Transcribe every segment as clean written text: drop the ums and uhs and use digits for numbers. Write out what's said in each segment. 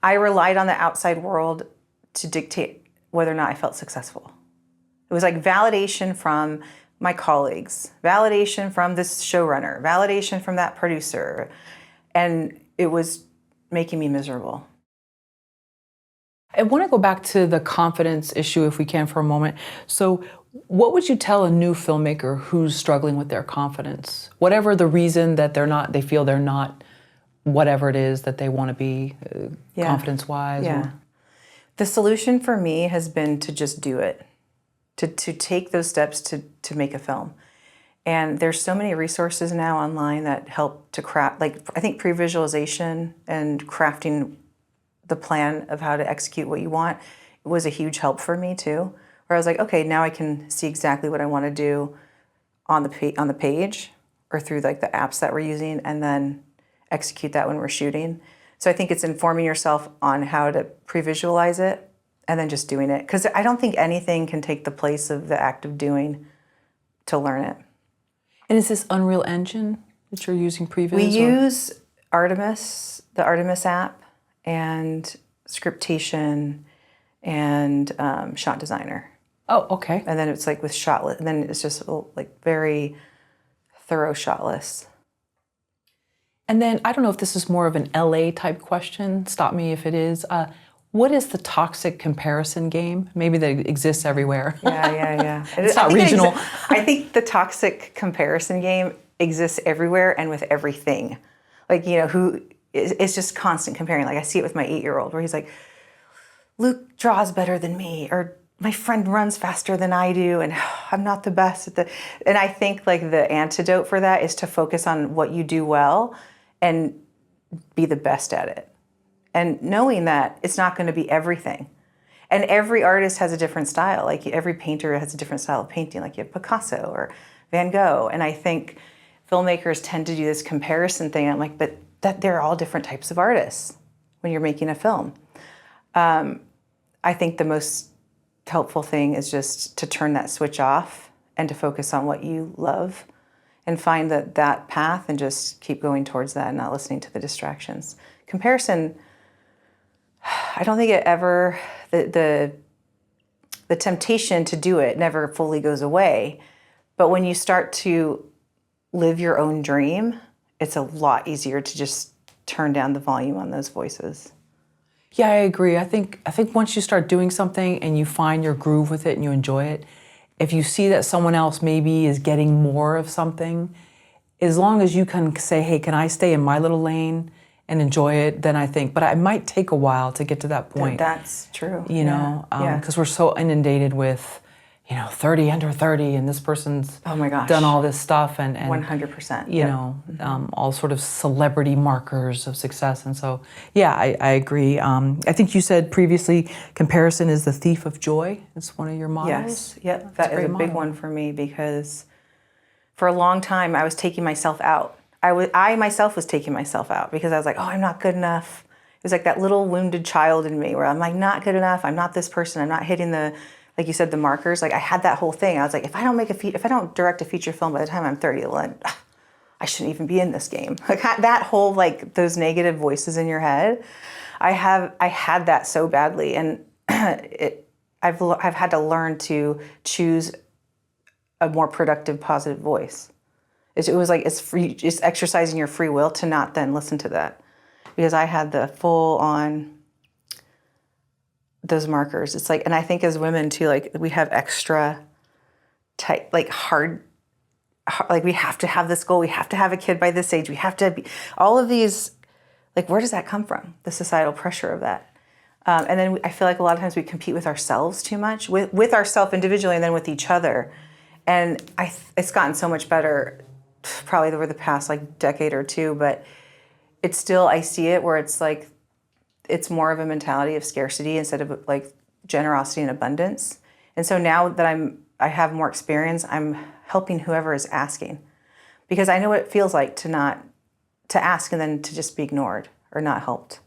I relied on the outside world to dictate whether or not I felt successful. It was like validation from my colleagues, validation from this showrunner, validation from that producer, and it was making me miserable. I want to go back to the confidence issue if we can for a moment. So what would you tell a new filmmaker who's struggling with their confidence? Whatever the reason that they feel they're not whatever it is that they want to be confidence-wise? Yeah. Or... The solution for me has been to just do it, to take those steps to make a film. And there's so many resources now online that help to craft, like I think pre-visualization and crafting the plan of how to execute what you want was a huge help for me too. Where I was like, okay, now I can see exactly what I want to do on the page or through like the apps that we're using, and then execute that when we're shooting. So I think it's informing yourself on how to pre-visualize it and then just doing it. Because I don't think anything can take the place of the act of doing to learn it. And is this Unreal Engine that you're using previs? We use Artemis, the Artemis app, and Scriptation, and Shot Designer. Oh, okay. And then it's like with Shotless, and then it's just like very thorough shot lists. And then, I don't know if this is more of an LA type question, stop me if it is. What is the toxic comparison game? Maybe that exists everywhere. Yeah. It's not regional. I think the toxic comparison game exists everywhere and with everything. Like, it's just constant comparing. Like I see it with my 8-year-old where he's like, Luke draws better than me, or my friend runs faster than I do, and I'm not the best at the... And I think like the antidote for that is to focus on what you do well and be the best at it. And knowing that it's not going to be everything. And every artist has a different style. Like every painter has a different style of painting. Like you have Picasso or Van Gogh. And I think filmmakers tend to do this comparison thing. I'm like, but that they're all different types of artists when you're making a film. I think the most helpful thing is just to turn that switch off and to focus on what you love and find that path and just keep going towards that and not listening to the distractions. Comparison, I don't think it ever, the temptation to do it never fully goes away. But when you start to live your own dream, it's a lot easier to just turn down the volume on those voices. Yeah, I agree. I think once you start doing something and you find your groove with it and you enjoy it, if you see that someone else maybe is getting more of something, as long as you can say, hey, can I stay in my little lane and enjoy it, then I think, but it might take a while to get to that point. That's true. Because we're so inundated with, 30 under 30, and this person's oh my gosh, done all this stuff, and 100%. All sort of celebrity markers of success. And so, yeah, I agree. I think you said previously, comparison is the thief of joy. It's one of your mottos. Yes, yep, that is a big one for me, because for a long time I was taking myself out. I myself was taking myself out because I was like, oh, I'm not good enough. It was like that little wounded child in me where I'm like, not good enough. I'm not this person. I'm not hitting the, like you said, the markers. Like I had that whole thing. I was like, if I don't direct a feature film by the time I'm 30, well, I shouldn't even be in this game. Like that whole, like those negative voices in your head, I had that so badly, and I've had to learn to choose a more productive, positive voice. It was like it's exercising your free will to not then listen to that, because I had the full on those markers. It's like, and I think as women too, like we have extra tight, like hard, like we have to have this goal. We have to have a kid by this age. We have to be all of these. Like, where does that come from? The societal pressure of that. And then I feel like a lot of times we compete with ourselves too much, with ourselves individually and then with each other. And it's gotten so much better probably over the past like decade or two, but it's still, I see it where it's like, it's more of a mentality of scarcity instead of like generosity and abundance. And so now that I have more experience, I'm helping whoever is asking, because I know what it feels like to ask and then to just be ignored or not helped.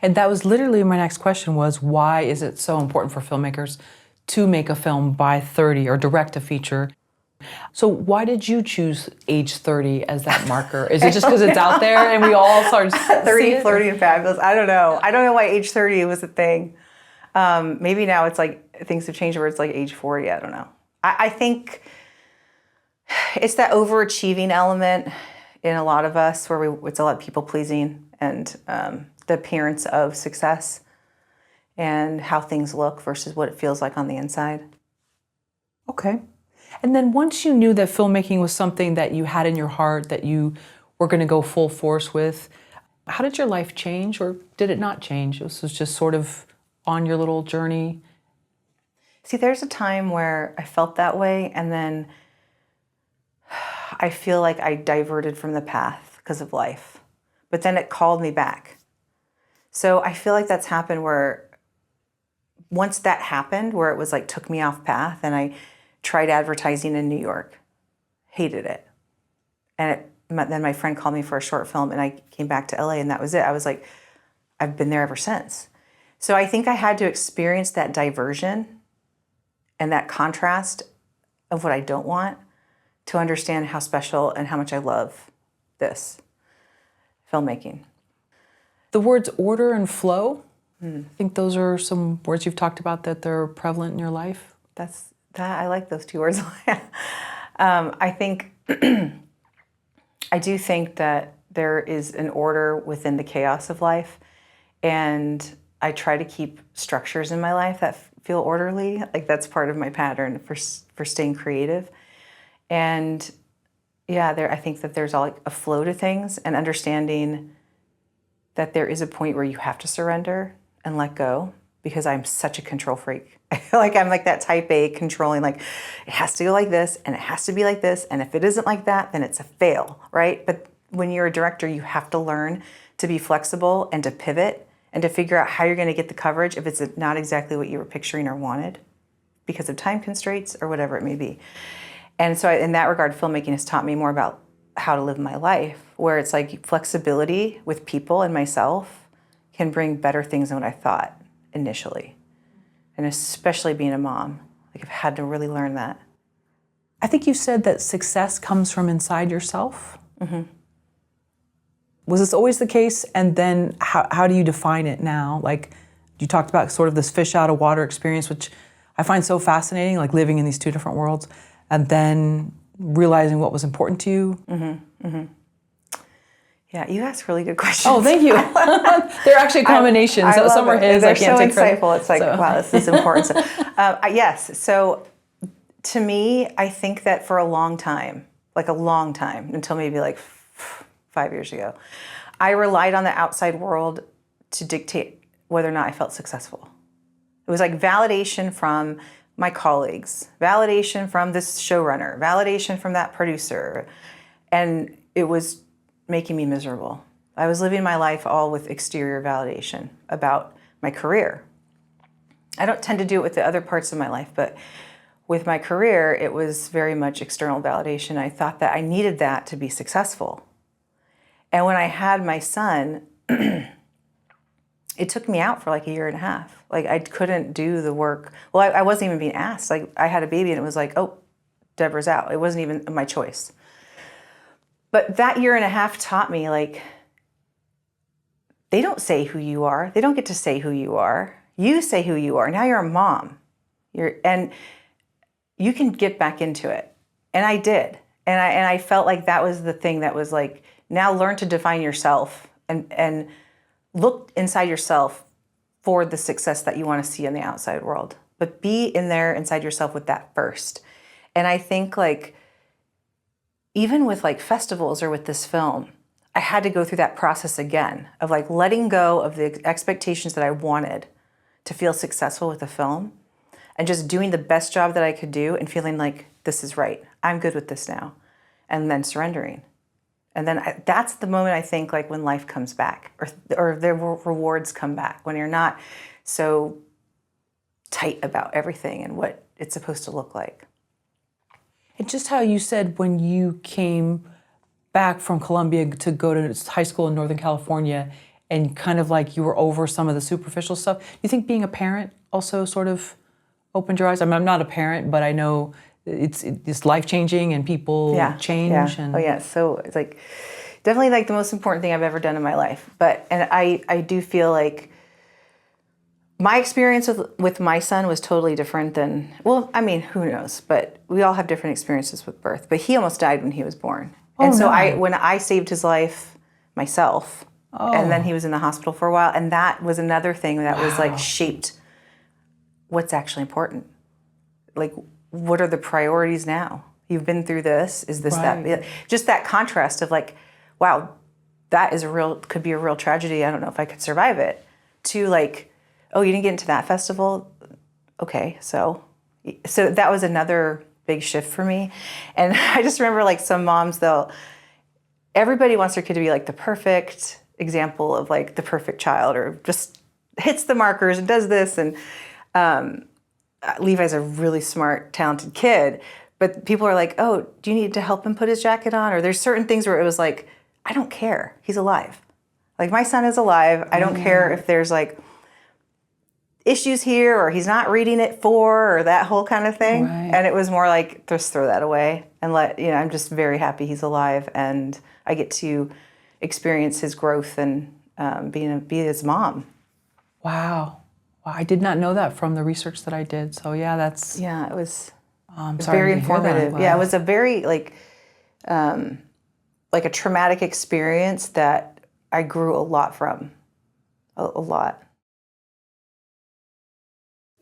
And that was literally my next question was, why is it so important for filmmakers to make a film by 30 or direct a feature? So why did you choose age 30 as that marker? Is it just because it's out there and we all start 30, flirty, and fabulous. I don't know. I don't know why age 30 was a thing. Maybe now it's like things have changed where it's like age 40. I don't know. I think it's that overachieving element in a lot of us where it's a lot of people pleasing and the appearance of success and how things look versus what it feels like on the inside. Okay. And then once you knew that filmmaking was something that you had in your heart, that you were going to go full force with, how did your life change, or did it not change? This was just sort of on your little journey? See, there's a time where I felt that way, and then I feel like I diverted from the path because of life. But then it called me back. So I feel like that's happened where once that happened, where it was like took me off path, and I tried advertising in New York, hated it. And then my friend called me for a short film, and I came back to LA, and that was it. I was like, I've been there ever since. So I think I had to experience that diversion and that contrast of what I don't want to understand how special and how much I love this filmmaking. The words order and flow, I think those are some words you've talked about that they're prevalent in your life. I like those two words. I think, I do think that there is an order within the chaos of life, and I try to keep structures in my life that feel orderly. Like that's part of my pattern for staying creative. And yeah, I think that there's like a flow to things, and understanding that there is a point where you have to surrender and let go, because I'm such a control freak. I feel like I'm like that type A controlling, like it has to go like this and it has to be like this. And if it isn't like that, then it's a fail, right? But when you're a director, you have to learn to be flexible and to pivot and to figure out how you're going to get the coverage if it's not exactly what you were picturing or wanted because of time constraints or whatever it may be. And so in that regard, filmmaking has taught me more about how to live my life, where it's like flexibility with people and myself can bring better things than what I thought initially. And especially being a mom, like I've had to really learn that. I think you said that success comes from inside yourself. Mm-hmm. Was this always the case? And then how do you define it now? Like you talked about sort of this fish out of water experience, which I find so fascinating, like living in these two different worlds, and then realizing what was important to you. Mm-hmm. Mm-hmm. Yeah, you ask really good questions. Oh, thank you. They're actually combinations. Some are his. They're I can't so take credit. insightful. It's like, wow, this is important. Yes. So to me, I think that for a long time, until maybe like 5 years ago, I relied on the outside world to dictate whether or not I felt successful. It was like validation from my colleagues, validation from this showrunner, validation from that producer. And it was making me miserable. I was living my life all with exterior validation about my career. I don't tend to do it with the other parts of my life, but with my career, it was very much external validation. I thought that I needed that to be successful. And when I had my son, it took me out for like a year and a half. Like I couldn't do the work. Well, I wasn't even being asked. Like I had a baby and it was like, oh, Deborah's out. It wasn't even my choice. But that year and a half taught me, like, they don't say who you are. They don't get to say who you are. You say who you are. Now you're a mom. And you can get back into it. And I did. And I felt like that was the thing that was like, now learn to define yourself and look inside yourself for the success that you want to see in the outside world. But be in there inside yourself with that first. And I think like, even with like festivals or with this film, I had to go through that process again of like letting go of the expectations that I wanted to feel successful with the film and just doing the best job that I could do and feeling like this is right. I'm good with this now. And then surrendering. And then that's the moment I think like when life comes back or the rewards come back, when you're not so tight about everything and what it's supposed to look like. And just how you said when you came back from Columbia to go to high school in Northern California and kind of like you were over some of the superficial stuff, do you think being a parent also sort of opened your eyes? I mean, I'm not a parent, but I know it's life-changing and people change. And Oh yeah, so it's like definitely like the most important thing I've ever done in my life. And I do feel like my experience with my son was totally different than, well, I mean, who knows? But we all have different experiences with birth. But he almost died when he was born. And so when I saved his life myself, and then he was in the hospital for a while, and that was another thing that was like shaped what's actually important. Like, what are the priorities now? You've been through this. Is this that? Just that contrast of like, wow, that is could be a real tragedy. I don't know if I could survive it. To like, oh, you didn't get into that festival? Okay, so that was another big shift for me. And I just remember like some moms, everybody wants their kid to be like the perfect example of like the perfect child, or just hits the markers and does this. And Levi's a really smart, talented kid, but people are like, oh, do you need to help him put his jacket on? Or there's certain things where it was like, I don't care, he's alive. Like my son is alive. I don't care if there's like issues here, or he's not reading it or that whole kind of thing. And it was more like, just throw that away and I'm just very happy he's alive, and I get to experience his growth and be his mom. Wow. I did not know that from the research that I did. So it was very informative. Wow. Yeah, it was a very like a traumatic experience that I grew a lot from, a lot.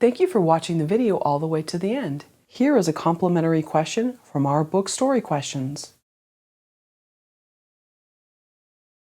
Thank you for watching the video all the way to the end. Here is a complimentary question from our book Story Questions.